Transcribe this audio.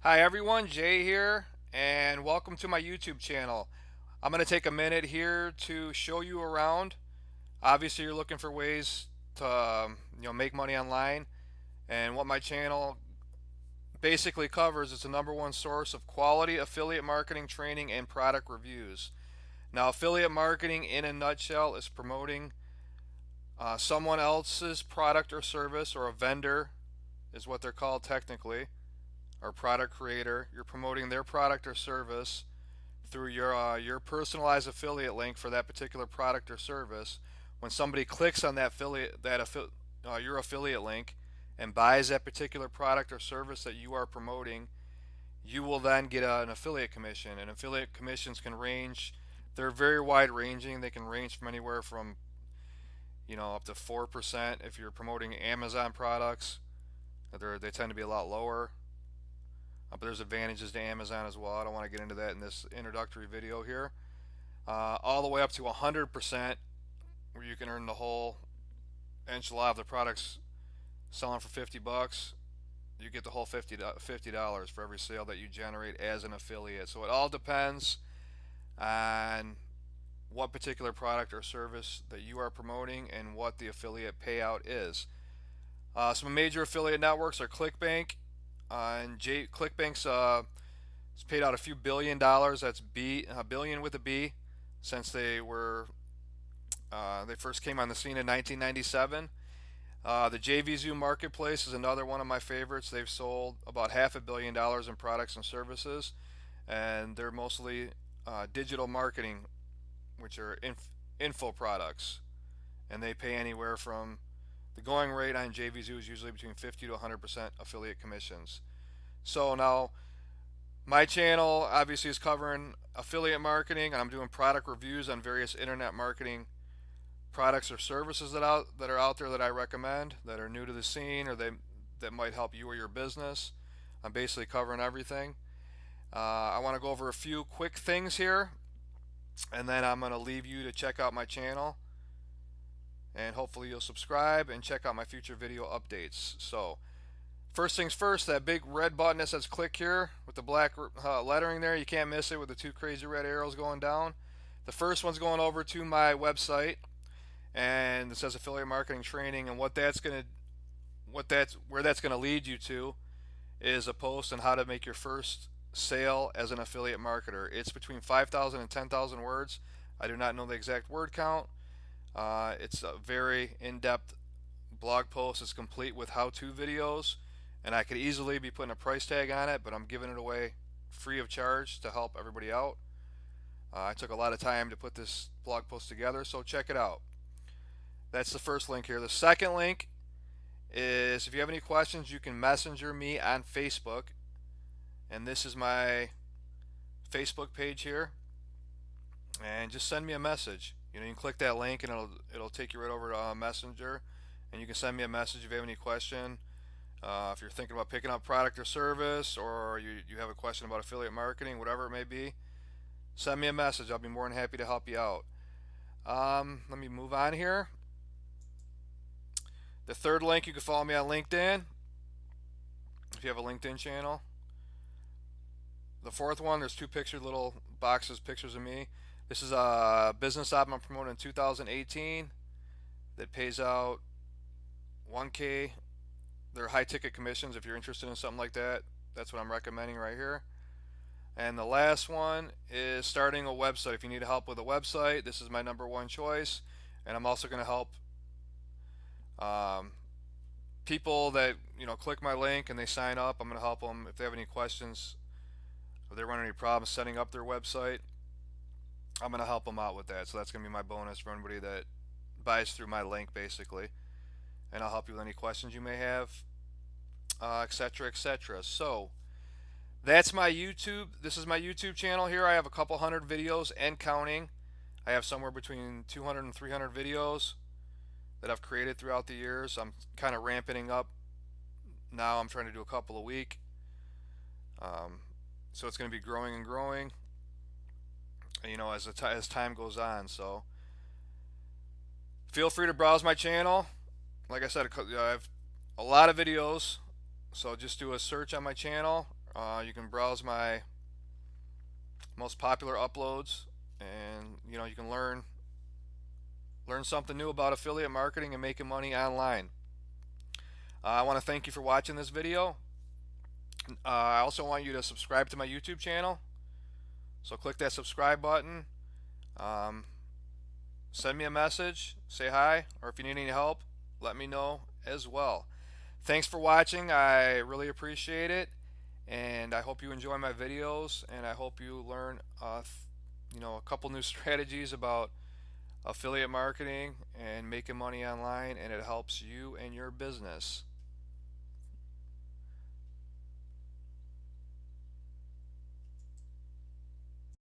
Hi everyone, Jay here, and welcome to my YouTube channel. I'm going to take a minute here to show you around. Obviously, you're looking for ways to make money online, and what my channel basically covers is the number one source of quality affiliate marketing training and product reviews. Now, affiliate marketing in a nutshell is promoting someone else's product or service, or a vendor is what they're called technically, or product creator. You're promoting their product or service through your personalized affiliate link for that particular product or service. When somebody clicks on your affiliate link and buys that particular product or service that you are promoting, you will then get an affiliate commission. And affiliate commissions can range; they're very wide ranging. They can range from anywhere from up to 4% if you're promoting Amazon products. They tend to be a lot lower. But there's advantages to Amazon as well. I don't want to get into that in this introductory video here. All the way up to 100%, where you can earn the whole enchilada of the products selling for 50 bucks. You get the whole $50 for every sale that you generate as an affiliate. So it all depends on what particular product or service that you are promoting and what the affiliate payout is. Some major affiliate networks are ClickBank. ClickBank's has paid out a few $1 billion. That's a billion with a B, since they first came on the scene in 1997. The JVZoo Marketplace is another one of my favorites. They've sold about $500 million in products and services, and they're mostly digital marketing, which are info products, and they pay anywhere from the going rate on JVZoo is usually between 50 to 100% affiliate commissions. So now my channel obviously is covering affiliate marketing, and I'm doing product reviews on various internet marketing products or services that are out there that I recommend, that are new to the scene, or that might help you or your business. I'm basically covering everything. I want to go over a few quick things here, and then I'm going to leave you to check out my channel, and hopefully you'll subscribe and check out my future video updates. So first things first, that big red button that says click here with the black lettering there, you can't miss it with the two crazy red arrows going down. The first one's going over to my website, and it says affiliate marketing training, and where that's going to lead you to is a post on how to make your first sale as an affiliate marketer. It's between 5,000 and 10,000 words. I do not know the exact word count. It's a very in-depth blog post. It's complete with how-to videos, and I could easily be putting a price tag on it, but I'm giving it away free of charge to help everybody out. I took a lot of time to put this blog post together, so check it out. That's the first link here. The second link is, if you have any questions, you can messenger me on Facebook, and this is my Facebook page here, and just send me a message. You can click that link and it'll take you right over to Messenger, and you can send me a message if you have any question. If you're thinking about picking up product or service, or you have a question about affiliate marketing, whatever it may be, send me a message. I'll be more than happy to help you out. Let me move on here. The third link, you can follow me on LinkedIn if you have a LinkedIn channel. The fourth one, there's two little boxes, pictures of me. This is a business app I'm promoting in 2018 that pays out 1K. They're high ticket commissions. If you're interested in something like that, that's what I'm recommending right here. And the last one is starting a website. If you need help with a website, this is my number one choice. And I'm also going to help people that click my link and they sign up. I'm going to help them if they have any questions, if they run any problems setting up their website. I'm going to help them out with that. So that's going to be my bonus for anybody that buys through my link, basically. And I'll help you with any questions you may have, etc., etc. So that's my YouTube. This is my YouTube channel here. I have a couple hundred videos and counting. I have somewhere between 200 and 300 videos that I've created throughout the years. I'm kind of ramping up now. I'm trying to do a couple a week. So it's going to be growing and growing, as time goes on. So feel free to browse my channel. Like I said, I have a lot of videos, so just do a search on my channel You can browse my most popular uploads, and you can learn something new about affiliate marketing and making money online. I want to thank you for watching this video. I also want you to subscribe to my YouTube channel. So click that subscribe button. Um, Send me a message, say hi, or if you need any help, let me know as well. Thanks for watching. I really appreciate it, and I hope you enjoy my videos, and I hope you learn a couple new strategies about affiliate marketing and making money online, and it helps you and your business.